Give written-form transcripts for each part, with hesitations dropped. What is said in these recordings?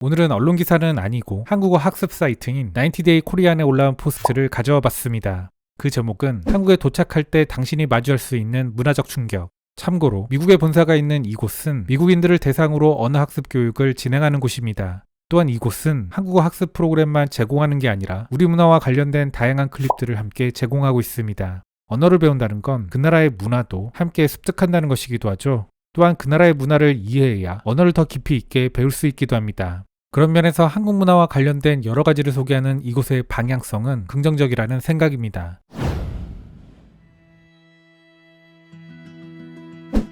오늘은 언론 기사는 아니고 한국어 학습 사이트인 90day 코리안에 올라온 포스트를 가져와 봤습니다. 그 제목은 한국에 도착할 때 당신이 마주할 수 있는 문화적 충격. 참고로 미국에 본사가 있는 이곳은 미국인들을 대상으로 언어 학습 교육을 진행하는 곳입니다. 또한 이곳은 한국어 학습 프로그램만 제공하는 게 아니라 우리 문화와 관련된 다양한 클립들을 함께 제공하고 있습니다. 언어를 배운다는 건 그 나라의 문화도 함께 습득한다는 것이기도 하죠. 또한 그 나라의 문화를 이해해야 언어를 더 깊이 있게 배울 수 있기도 합니다. 그런 면에서 한국 문화와 관련된 여러 가지를 소개하는 이곳의 방향성은 긍정적이라는 생각입니다.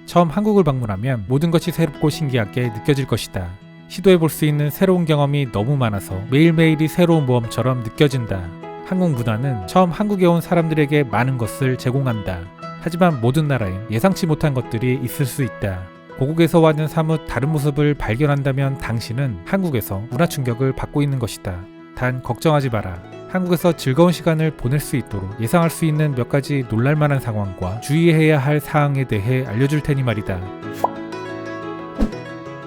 처음 한국을 방문하면 모든 것이 새롭고 신기하게 느껴질 것이다. 시도해볼 수 있는 새로운 경험이 너무 많아서 매일매일이 새로운 모험처럼 느껴진다. 한국 문화는 처음 한국에 온 사람들에게 많은 것을 제공한다. 하지만 모든 나라엔 예상치 못한 것들이 있을 수 있다. 고국에서와는 사뭇 다른 모습을 발견한다면 당신은 한국에서 문화 충격을 받고 있는 것이다. 단 걱정하지 마라. 한국에서 즐거운 시간을 보낼 수 있도록 예상할 수 있는 몇 가지 놀랄만한 상황과 주의해야 할 사항에 대해 알려줄 테니 말이다.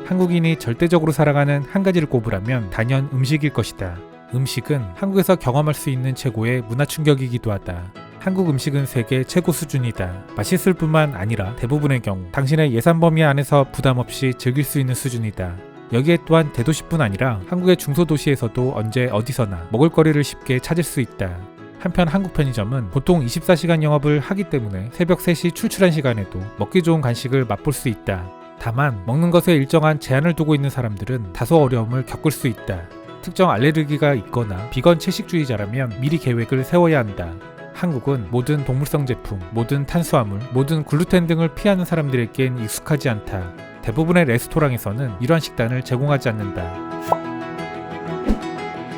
한국인이 절대적으로 사랑하는 한 가지를 꼽으라면 단연 음식일 것이다. 음식은 한국에서 경험할 수 있는 최고의 문화 충격이기도 하다. 한국 음식은 세계 최고 수준이다. 맛있을 뿐만 아니라 대부분의 경우 당신의 예산 범위 안에서 부담 없이 즐길 수 있는 수준이다. 여기에 또한 대도시뿐 아니라 한국의 중소도시에서도 언제 어디서나 먹을거리를 쉽게 찾을 수 있다. 한편 한국 편의점은 보통 24시간 영업을 하기 때문에 새벽 3시 출출한 시간에도 먹기 좋은 간식을 맛볼 수 있다. 다만 먹는 것에 일정한 제한을 두고 있는 사람들은 다소 어려움을 겪을 수 있다. 특정 알레르기가 있거나 비건 채식주의자라면 미리 계획을 세워야 한다. 한국은 모든 동물성 제품, 모든 탄수화물, 모든 글루텐 등을 피하는 사람들에겐 익숙하지 않다. 대부분의 레스토랑에서는 이러한 식단을 제공하지 않는다.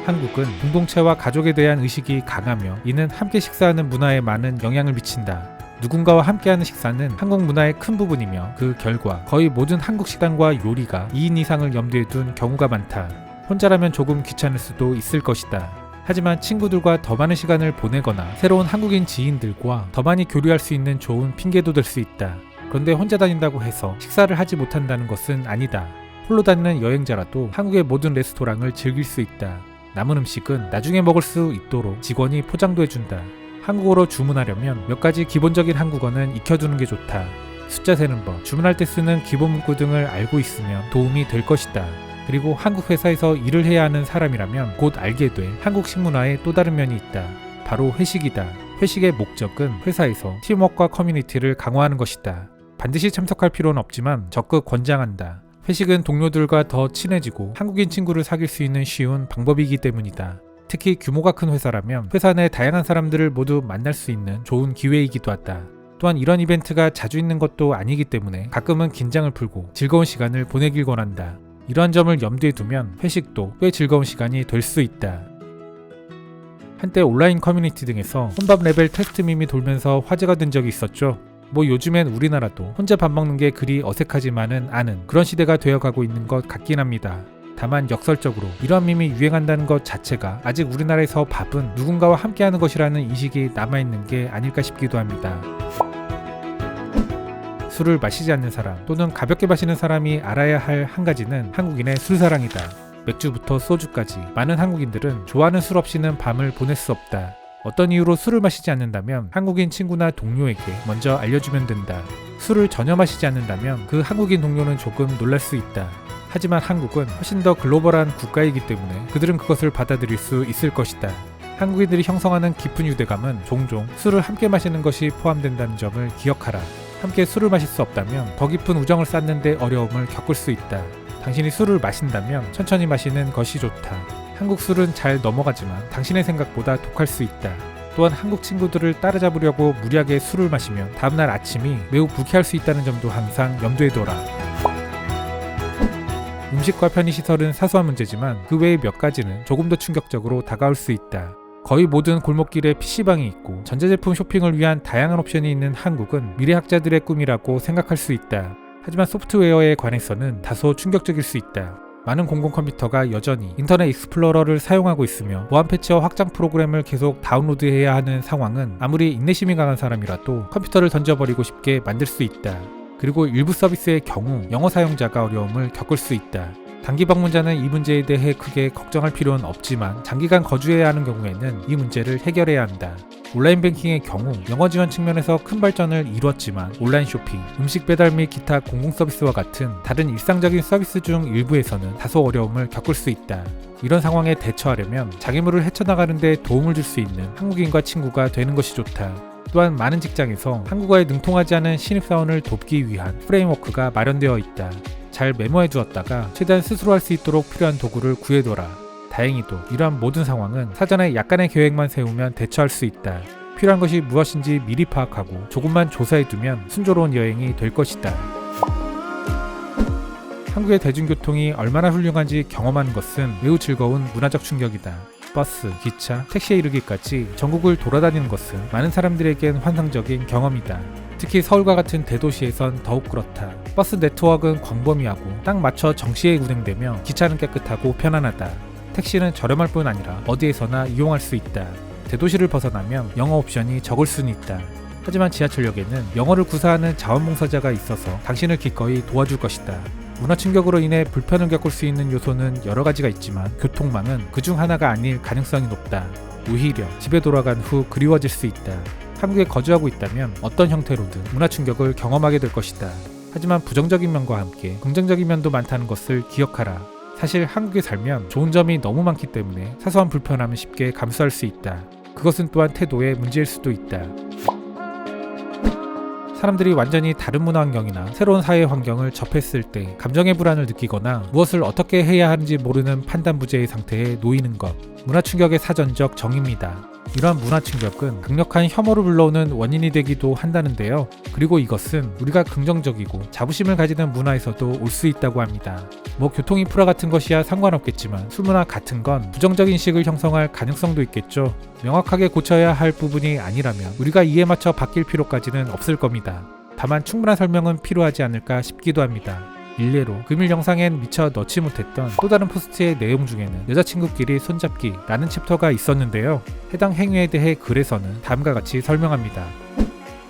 한국은 공동체와 가족에 대한 의식이 강하며 이는 함께 식사하는 문화에 많은 영향을 미친다. 누군가와 함께하는 식사는 한국 문화의 큰 부분이며 그 결과 거의 모든 한국 식단과 요리가 2인 이상을 염두에 둔 경우가 많다. 혼자라면 조금 귀찮을 수도 있을 것이다. 하지만 친구들과 더 많은 시간을 보내거나 새로운 한국인 지인들과 더 많이 교류할 수 있는 좋은 핑계도 될 수 있다. 그런데 혼자 다닌다고 해서 식사를 하지 못한다는 것은 아니다. 홀로 다니는 여행자라도 한국의 모든 레스토랑을 즐길 수 있다. 남은 음식은 나중에 먹을 수 있도록 직원이 포장도 해준다. 한국어로 주문하려면 몇 가지 기본적인 한국어는 익혀두는 게 좋다. 숫자 세는 법, 주문할 때 쓰는 기본 문구 등을 알고 있으면 도움이 될 것이다. 그리고 한국 회사에서 일을 해야 하는 사람이라면 곧 알게 될 한국 식문화의 또 다른 면이 있다. 바로 회식이다. 회식의 목적은 회사에서 팀워크와 커뮤니티를 강화하는 것이다. 반드시 참석할 필요는 없지만 적극 권장한다. 회식은 동료들과 더 친해지고 한국인 친구를 사귈 수 있는 쉬운 방법이기 때문이다. 특히 규모가 큰 회사라면 회사 내 다양한 사람들을 모두 만날 수 있는 좋은 기회이기도 하다. 또한 이런 이벤트가 자주 있는 것도 아니기 때문에 가끔은 긴장을 풀고 즐거운 시간을 보내길 권한다. 이러한 점을 염두에 두면 회식도 꽤 즐거운 시간이 될 수 있다. 한때 온라인 커뮤니티 등에서 혼밥 레벨 테스트 밈이 돌면서 화제가 된 적이 있었죠. 뭐 요즘엔 우리나라도 혼자 밥 먹는 게 그리 어색하지만은 않은 그런 시대가 되어가고 있는 것 같긴 합니다. 다만 역설적으로 이러한 밈이 유행한다는 것 자체가 아직 우리나라에서 밥은 누군가와 함께하는 것이라는 인식이 남아있는 게 아닐까 싶기도 합니다. 술을 마시지 않는 사람 또는 가볍게 마시는 사람이 알아야 할 한 가지는 한국인의 술사랑이다. 맥주부터 소주까지 많은 한국인들은 좋아하는 술 없이는 밤을 보낼 수 없다. 어떤 이유로 술을 마시지 않는다면 한국인 친구나 동료에게 먼저 알려주면 된다. 술을 전혀 마시지 않는다면 그 한국인 동료는 조금 놀랄 수 있다. 하지만 한국은 훨씬 더 글로벌한 국가이기 때문에 그들은 그것을 받아들일 수 있을 것이다. 한국인들이 형성하는 깊은 유대감은 종종 술을 함께 마시는 것이 포함된다는 점을 기억하라. 함께 술을 마실 수 없다면 더 깊은 우정을 쌓는데 어려움을 겪을 수 있다. 당신이 술을 마신다면 천천히 마시는 것이 좋다. 한국 술은 잘 넘어가지만 당신의 생각보다 독할 수 있다. 또한 한국 친구들을 따라잡으려고 무리하게 술을 마시면 다음날 아침이 매우 불쾌할 수 있다는 점도 항상 염두에 둬라. 음식과 편의시설은 사소한 문제지만 그 외의 몇 가지는 조금 더 충격적으로 다가올 수 있다. 거의 모든 골목길에 PC방이 있고 전자제품 쇼핑을 위한 다양한 옵션이 있는 한국은 미래학자들의 꿈이라고 생각할 수 있다. 하지만 소프트웨어에 관해서는 다소 충격적일 수 있다. 많은 공공컴퓨터가 여전히 인터넷 익스플로러를 사용하고 있으며 보안 패치와 확장 프로그램을 계속 다운로드해야 하는 상황은 아무리 인내심이 강한 사람이라도 컴퓨터를 던져버리고 싶게 만들 수 있다. 그리고 일부 서비스의 경우 영어 사용자가 어려움을 겪을 수 있다. 단기 방문자는 이 문제에 대해 크게 걱정할 필요는 없지만 장기간 거주해야 하는 경우에는 이 문제를 해결해야 한다. 온라인 뱅킹의 경우 영어 지원 측면에서 큰 발전을 이루었지만 온라인 쇼핑, 음식 배달 및 기타 공공 서비스와 같은 다른 일상적인 서비스 중 일부에서는 다소 어려움을 겪을 수 있다. 이런 상황에 대처하려면 장애물을 헤쳐나가는 데 도움을 줄 수 있는 한국인과 친구가 되는 것이 좋다. 또한 많은 직장에서 한국어에 능통하지 않은 신입사원을 돕기 위한 프레임워크가 마련되어 있다. 잘 메모해 두었다가 최대한 스스로 할 수 있도록 필요한 도구를 구해둬라. 다행히도 이러한 모든 상황은 사전에 약간의 계획만 세우면 대처할 수 있다. 필요한 것이 무엇인지 미리 파악하고 조금만 조사해두면 순조로운 여행이 될 것이다. 한국의 대중교통이 얼마나 훌륭한지 경험하는 것은 매우 즐거운 문화적 충격이다. 버스, 기차, 택시에 이르기까지 전국을 돌아다니는 것은 많은 사람들에겐 환상적인 경험이다. 특히 서울과 같은 대도시에선 더욱 그렇다. 버스 네트워크는 광범위하고 딱 맞춰 정시에 운행되며 기차는 깨끗하고 편안하다. 택시는 저렴할 뿐 아니라 어디에서나 이용할 수 있다. 대도시를 벗어나면 영어 옵션이 적을 수는 있다. 하지만 지하철역에는 영어를 구사하는 자원봉사자가 있어서 당신을 기꺼이 도와줄 것이다. 문화 충격으로 인해 불편을 겪을 수 있는 요소는 여러 가지가 있지만 교통망은 그중 하나가 아닐 가능성이 높다. 오히려 집에 돌아간 후 그리워질 수 있다. 한국에 거주하고 있다면 어떤 형태로든 문화 충격을 경험하게 될 것이다. 하지만 부정적인 면과 함께 긍정적인 면도 많다는 것을 기억하라. 사실 한국에 살면 좋은 점이 너무 많기 때문에 사소한 불편함은 쉽게 감수할 수 있다. 그것은 또한 태도의 문제일 수도 있다. 사람들이 완전히 다른 문화 환경이나 새로운 사회 환경을 접했을 때 감정의 불안을 느끼거나 무엇을 어떻게 해야 하는지 모르는 판단 부재의 상태에 놓이는 것. 문화 충격의 사전적 정의입니다. 이러한 문화 충격은 강력한 혐오를 불러오는 원인이 되기도 한다는데요. 그리고 이것은 우리가 긍정적이고 자부심을 가지는 문화에서도 올 수 있다고 합니다. 교통 인프라 같은 것이야 상관없겠지만 술문화 같은 건 부정적인 인식을 형성할 가능성도 있겠죠. 명확하게 고쳐야 할 부분이 아니라면 우리가 이에 맞춰 바뀔 필요까지는 없을 겁니다. 다만 충분한 설명은 필요하지 않을까 싶기도 합니다. 일례로 금일 영상엔 미처 넣지 못했던 또 다른 포스트의 내용 중에는 여자친구끼리 손잡기 라는 챕터가 있었는데요. 해당 행위에 대해 글에서는 다음과 같이 설명합니다.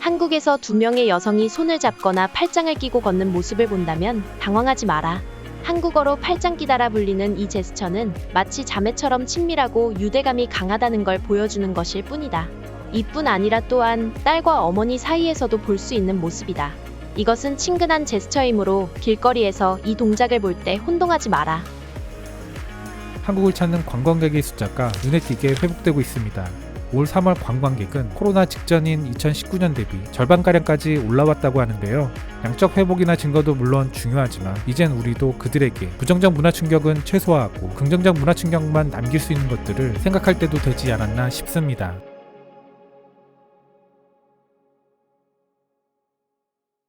한국에서 두 명의 여성이 손을 잡거나 팔짱을 끼고 걷는 모습을 본다면 당황하지 마라. 한국어로 팔짱 끼다라 불리는 이 제스처는 마치 자매처럼 친밀하고 유대감이 강하다는 걸 보여주는 것일 뿐이다. 이뿐 아니라 또한 딸과 어머니 사이에서도 볼 수 있는 모습이다. 이것은 친근한 제스처이므로 길거리에서 이 동작을 볼 때 혼동하지 마라. 한국을 찾는 관광객의 숫자가 눈에 띄게 회복되고 있습니다. 올 3월 관광객은 코로나 직전인 2019년 대비 절반가량까지 올라왔다고 하는데요. 양적 회복이나 증거도 물론 중요하지만 이젠 우리도 그들에게 부정적 문화 충격은 최소화하고 긍정적 문화 충격만 남길 수 있는 것들을 생각할 때도 되지 않았나 싶습니다.